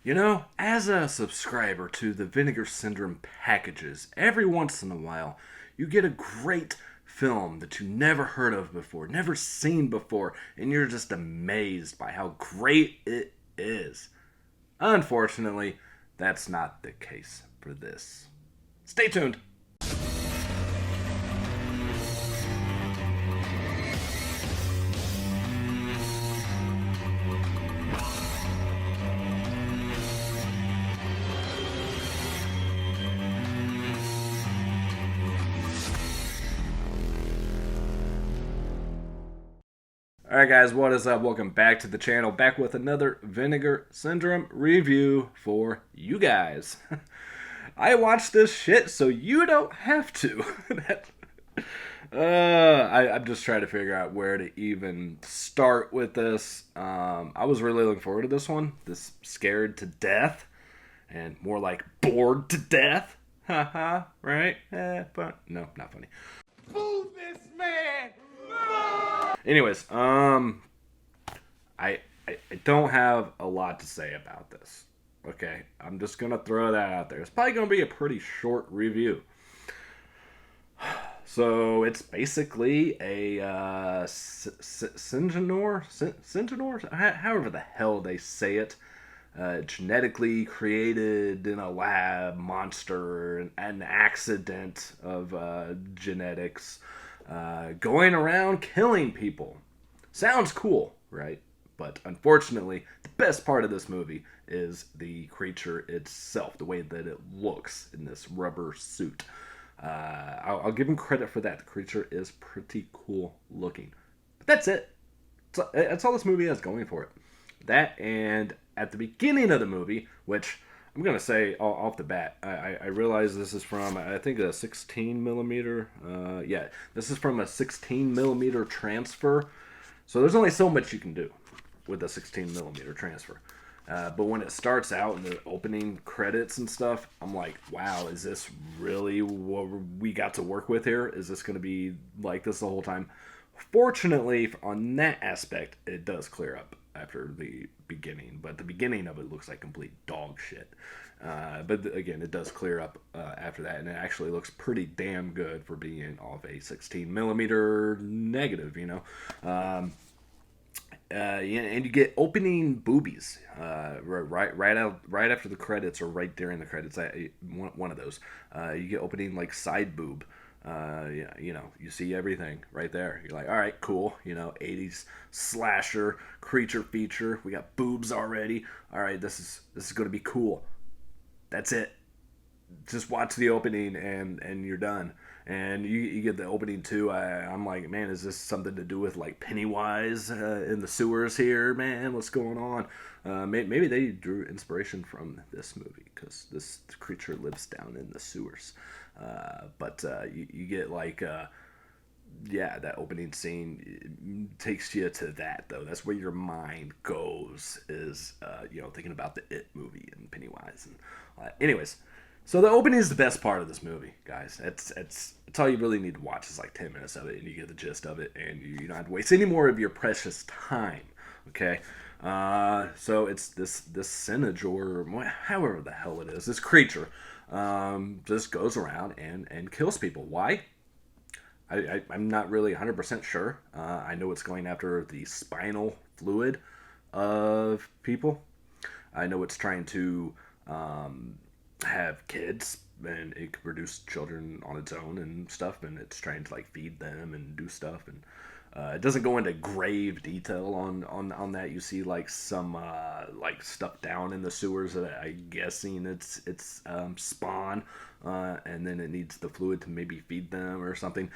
As a subscriber to the Vinegar Syndrome packages, every once in a while you get a great film that you never heard of before, never seen before, and you're just amazed by how great it is. Unfortunately, that's not the case for this. Stay tuned. Alright guys, what is up? Welcome back to the channel, back with another Vinegar Syndrome review for you guys. I watched this shit so you don't have to. I'm just trying to figure out where to even start with this. I was really looking forward to this one. This scared to death, and more like bored to death. Haha, right? But no, not funny. Fool this man! Anyways, I don't have a lot to say about this. Okay, I'm just gonna throw that out there. It's probably gonna be a pretty short review. So it's basically a however the hell they say it, genetically created in a lab monster, an accident of genetics, going around killing people. Sounds cool, right? But unfortunately, the best part of this movie is the creature itself, the way that it looks in this rubber suit. I'll give him credit for that. The creature is pretty cool looking. But that's it. That's all this movie has going for it. That, and at the beginning of the movie, which I'm going to say off the bat, I realize this is from, I think, a 16 millimeter. Yeah, this is from a 16 millimeter transfer. So there's only so much you can do with a 16 millimeter transfer. But when it starts out in the opening credits and stuff, I'm like, wow, is this really what we got to work with here? Is this going to be like this the whole time? Fortunately, on that aspect, it does clear up after the beginning, but the beginning of it looks like complete dog shit. But again, it does clear up after that, and it actually looks pretty damn good for being off a 16 millimeter negative, yeah, and you get opening boobies right after the credits, or right during the credits. One of those. You get opening like side boob. Yeah, you see everything right there. You're like, all right, cool. 80s slasher creature feature. We got boobs already. All right, this is gonna be cool. That's it. Just watch the opening and you're done. And you get the opening too. I'm like, man, is this something to do with like Pennywise in the sewers here, man? What's going on? Maybe they drew inspiration from this movie, because this creature lives down in the sewers. But you get like, yeah, that opening scene takes you to that, though. That's where your mind goes, is thinking about the It movie and Pennywise. And anyways, so the opening is the best part of this movie, guys. It's all you really need to watch is like 10 minutes of it, and you get the gist of it, and you don't have to waste any more of your precious time. Okay, so it's this Senegor, however the hell it is, this creature, just goes around and kills people. Why? I'm not really 100% sure. I know it's going after the spinal fluid of people. I know it's trying to have kids, and it can produce children on its own and stuff, and it's trying to like feed them and do stuff, and it doesn't go into grave detail on that. You see like some like stuff down in the sewers that I'm guessing it's spawn, and then it needs the fluid to maybe feed them or something.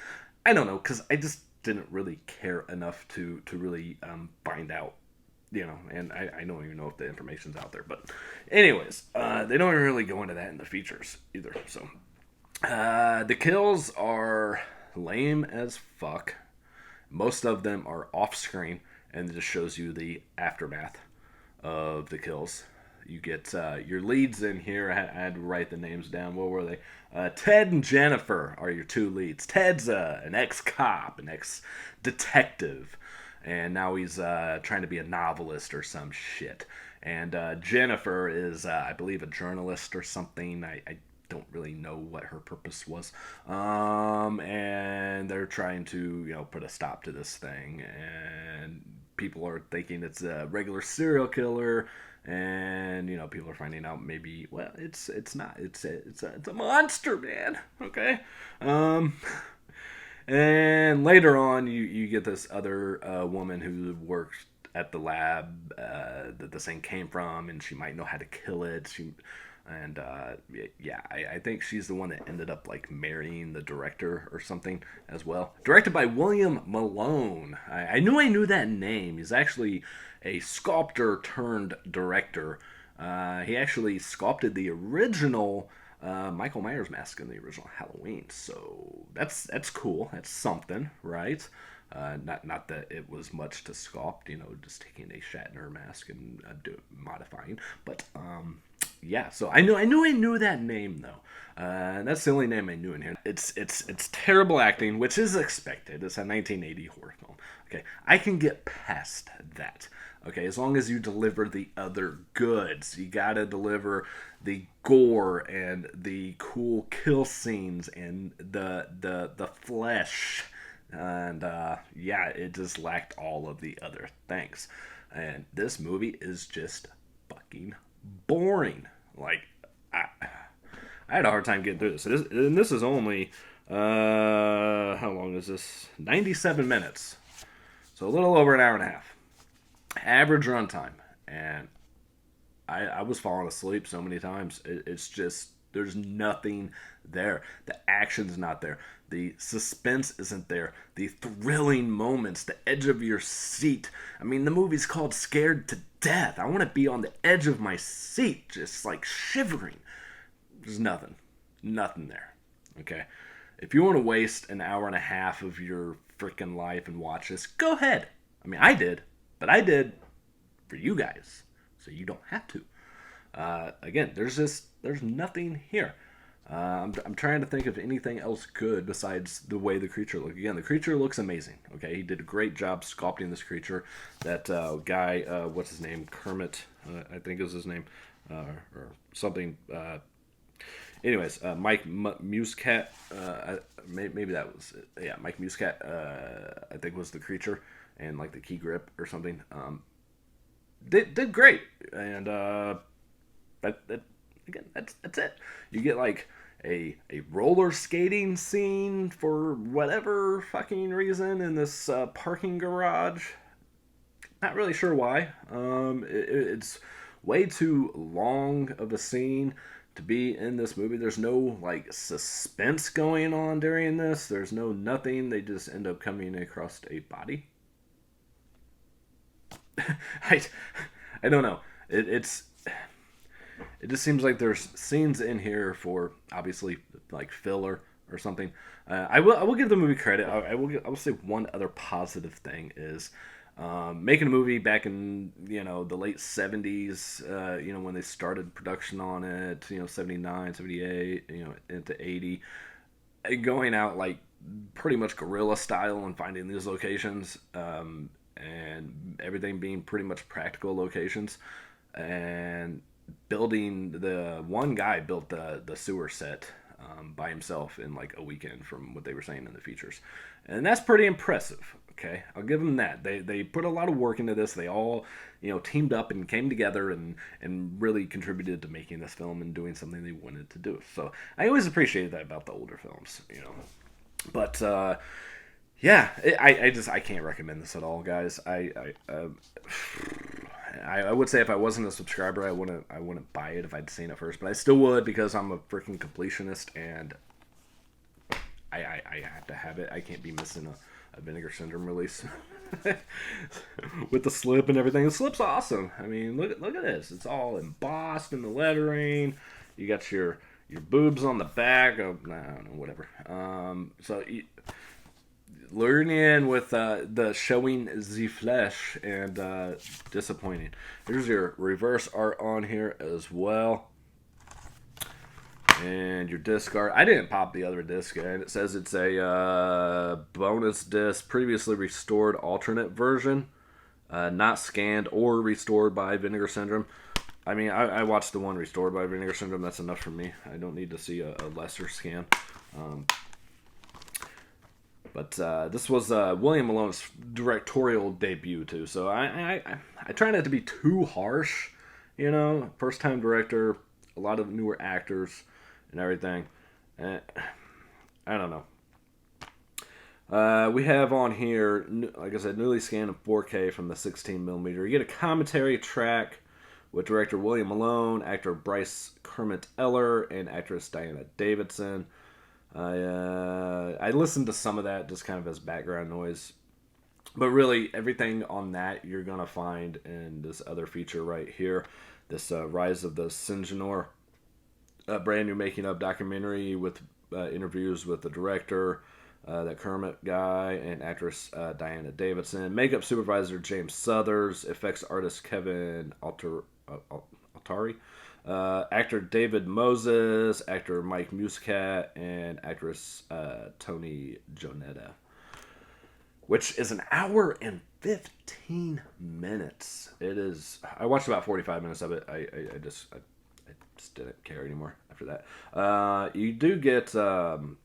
I don't know, because I just didn't really care enough to really find out. And I don't even know if the information's out there. But anyways, they don't really go into that in the features either. So the kills are lame as fuck. Most of them are off screen, and it just shows you the aftermath of the kills. You get your leads in here. I had to write the names down. What were they? Ted and Jennifer are your two leads. Ted's an ex-cop, an ex-detective, and now he's trying to be a novelist or some shit. and Jennifer is, I believe, a journalist or something. I don't really know what her purpose was. And they're trying to, put a stop to this thing. And people are thinking it's a regular serial killer. And people are finding out maybe, well, it's not. It's a monster, man. Okay. And later on, you get this other woman who works at the lab that this thing came from, and she might know how to kill it. Yeah, I think she's the one that ended up like marrying the director or something as well. Directed by William Malone. I knew that name. He's actually a sculptor turned director. He actually sculpted the original Michael Myers mask in the original Halloween. So that's cool. That's something, right? Not that it was much to sculpt, just taking a Shatner mask and modifying. But yeah, so I knew that name though. That's the only name I knew in here. It's terrible acting, which is expected. It's a 1980 horror film. Okay, I can get past that. Okay, as long as you deliver the other goods, you gotta deliver the gore and the cool kill scenes and the flesh, and yeah, it just lacked all of the other things. And this movie is just fucking boring. Like I had a hard time getting through this. And this is only how long is this? 97 minutes, so a little over an hour and a half. Average runtime, and I was falling asleep so many times. It's just, there's nothing there. The action's not there. The suspense isn't there. The thrilling moments, the edge of your seat. I mean, the movie's called Scared to Death. I want to be on the edge of my seat, just like shivering. There's nothing there. Okay, if you want to waste an hour and a half of your freaking life and watch this, go ahead. I mean, I did. But I did for you guys, so you don't have to. Again, there's nothing here. I'm trying to think of anything else good besides the way the creature looks. Again, the creature looks amazing. Okay, he did a great job sculpting this creature. That guy, what's his name? Kermit, I think is his name, or something. Anyways, Mike Muscat, maybe that was it. Yeah, Mike Muscat, I think was the creature. And like the key grip or something, did great. And again, that's it. You get like a roller skating scene for whatever fucking reason in this parking garage. Not really sure why. It's way too long of a scene to be in this movie. There's no like suspense going on during this. There's nothing. They just end up coming across a body. I don't know. It just seems like there's scenes in here for obviously like filler or something. I will give the movie credit. I will say one other positive thing is making a movie back in the late 70s. When they started production on it. 79, 78. Into 80. Going out like pretty much guerrilla style and finding these locations. And everything being pretty much practical locations, and building, the one guy built the sewer set by himself in like a weekend, from what they were saying in the features, and that's pretty impressive. Okay, I'll give them that. They put a lot of work into this. They all teamed up and came together and really contributed to making this film and doing something they wanted to do. So I always appreciate that about the older films, but yeah, I can't recommend this at all, guys. I would say if I wasn't a subscriber, I wouldn't buy it if I'd seen it first, but I still would, because I'm a freaking completionist and I have to have it. I can't be missing a Vinegar Syndrome release with the slip and everything. The slip's awesome. I mean, look at this. It's all embossed in the lettering. You got your boobs on the back. I don't know, whatever. Luring in with the showing the flesh, and disappointing. Here's your reverse art on here as well, and your disc art. I didn't pop the other disc in. It says it's a bonus disc, previously restored alternate version. not scanned or restored by Vinegar Syndrome. I mean, I watched the one restored by Vinegar Syndrome. That's enough for me. I don't need to see a lesser scan. But this was William Malone's directorial debut too, so I try not to be too harsh. You know, first time director, a lot of newer actors and everything. I don't know. We have on here, like I said, newly scanned in 4K from the 16mm. You get a commentary track with director William Malone, actor Bryce Kermit Eller, and actress Diana Davidson. I listened to some of that just kind of as background noise. But really, everything on that you're going to find in this other feature right here. This Rise of the Sinjanor, a brand new making of documentary with interviews with the director, that Kermit guy, and actress Diana Davidson. Makeup supervisor James Southers. Effects artist Kevin Altari. Actor David Moses, actor Mike Muscat, and actress Tony Jonetta. Which is an hour and 15 minutes. It is. I watched about 45 minutes of it. I just didn't care anymore after that. You do get, and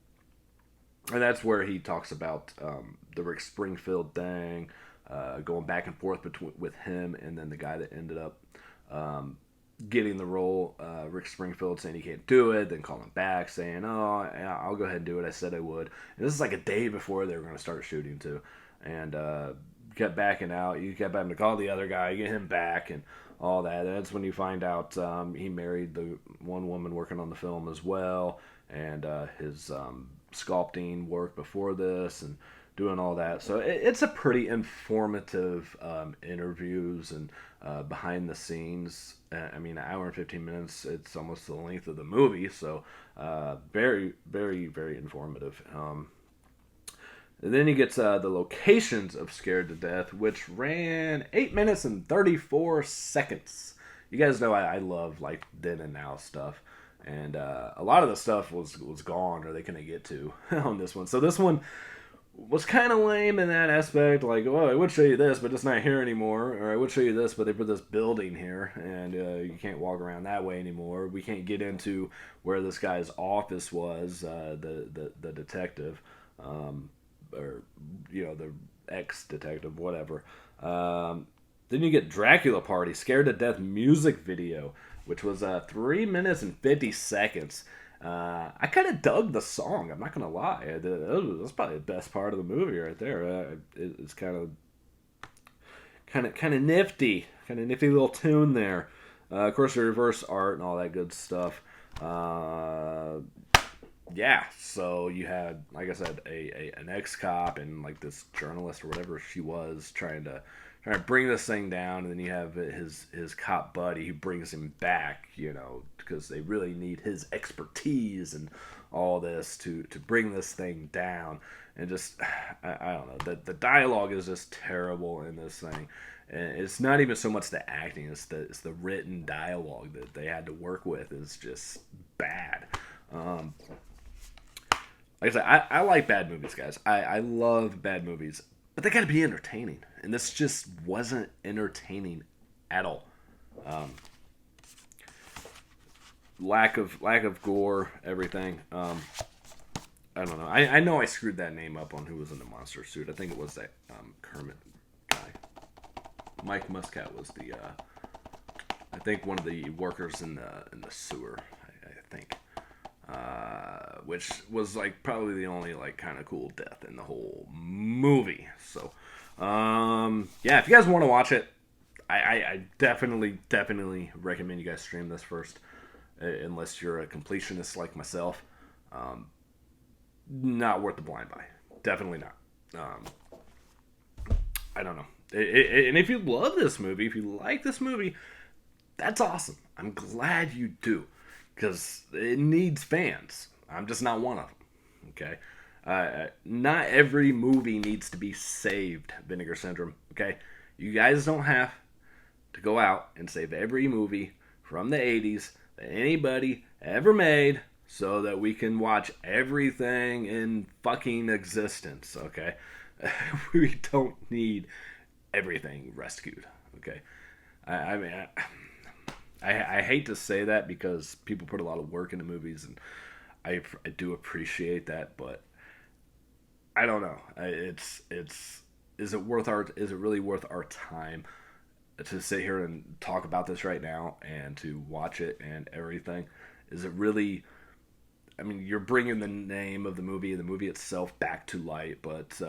that's where he talks about the Rick Springfield thing, going back and forth with him and then the guy that ended up getting the role, Rick Springfield, saying he can't do it, then calling back saying, oh, yeah, I'll go ahead and do it. I said I would. And this is like a day before they were going to start shooting too. And kept backing out. You kept having to call the other guy, get him back, and all that. And that's when you find out he married the one woman working on the film as well, and his sculpting work before this, and doing all that. So it's a pretty informative interviews and behind the scenes. I mean, an hour and 15 minutes, it's almost the length of the movie. So very, very, very informative. And then you get the locations of Scared to Death, which ran 8 minutes and 34 seconds. You guys know I love like then and now stuff. And a lot of the stuff was gone, or they couldn't get to on this one. So this one was kind of lame in that aspect. Like, oh, I would show you this, but it's not here anymore. Or I would show you this, but they put this building here, and you can't walk around that way anymore. We can't get into where this guy's office was, the detective, or you know, the ex-detective, whatever. Then you get Dracula Party, Scared to Death music video, which was 3 minutes and 50 seconds. I kind of dug the song. I'm not gonna lie. That's probably the best part of the movie right there. It's kind of nifty, little tune there. Of course, the reverse art and all that good stuff. Yeah. So you had, like I said, an ex-cop and like this journalist or whatever she was trying to bring this thing down, and then you have his cop buddy who brings him back, you know, because they really need his expertise and all this to bring this thing down. And just, I don't know, the dialogue is just terrible in this thing. And it's not even so much the acting, it's the written dialogue that they had to work with is just bad. Like I said, I like bad movies, guys. I love bad movies. But they gotta be entertaining. And this just wasn't entertaining at all. Lack of gore, everything. I don't know. I know I screwed that name up on who was in the monster suit. I think it was that Kermit guy. Mike Muscat was the I think one of the workers in the sewer, I think. Which was like probably the only like kind of cool death in the whole movie. So yeah, if you guys want to watch it, I definitely recommend you guys stream this first, unless you're a completionist like myself. Not worth the blind buy. Definitely not. I don't know. And if you love this movie, if you like this movie, that's awesome. I'm glad you do, because it needs fans. I'm just not one of them. Okay? Not every movie needs to be saved, Vinegar Syndrome. Okay? You guys don't have to go out and save every movie from the 80s that anybody ever made so that we can watch everything in fucking existence. Okay? We don't need everything rescued. Okay, I mean, I hate to say that because people put a lot of work into movies, and I do appreciate that, but I don't know. Is it worth our is it really worth our time to sit here and talk about this right now and to watch it and everything? Is it really? I mean, you're bringing the name of the movie itself back to light, but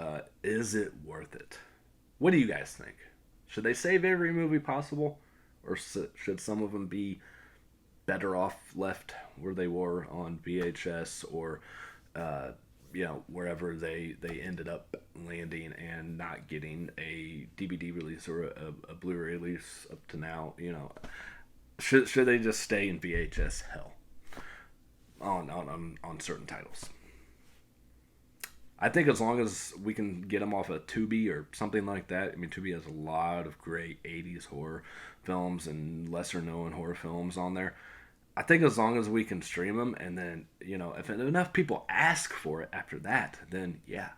is it worth it? What do you guys think? Should they save every movie possible, or should some of them be better off left where they were on VHS or wherever they ended up landing and not getting a DVD release or a Blu-ray release up to now? Should they just stay in VHS hell on certain titles? I think as long as we can get them off of Tubi or something like that. I mean, Tubi has a lot of great 80s horror films and lesser known horror films on there. I think as long as we can stream them, and then, if enough people ask for it after that, then yeah.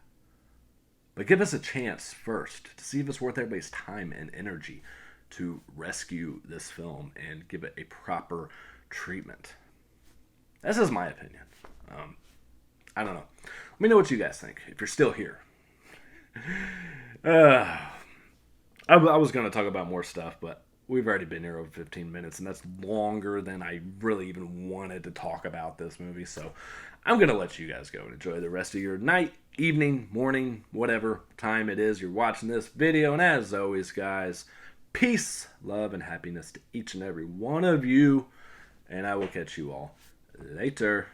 But give us a chance first to see if it's worth everybody's time and energy to rescue this film and give it a proper treatment. This is my opinion. I don't know. Let me know what you guys think, if you're still here. I was going to talk about more stuff, but we've already been here over 15 minutes, and that's longer than I really even wanted to talk about this movie. So I'm going to let you guys go and enjoy the rest of your night, evening, morning, whatever time it is you're watching this video. And as always, guys, peace, love, and happiness to each and every one of you. And I will catch you all later.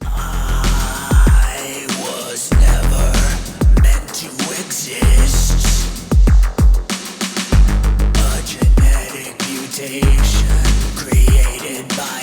I was never meant to exist. A genetic mutation created by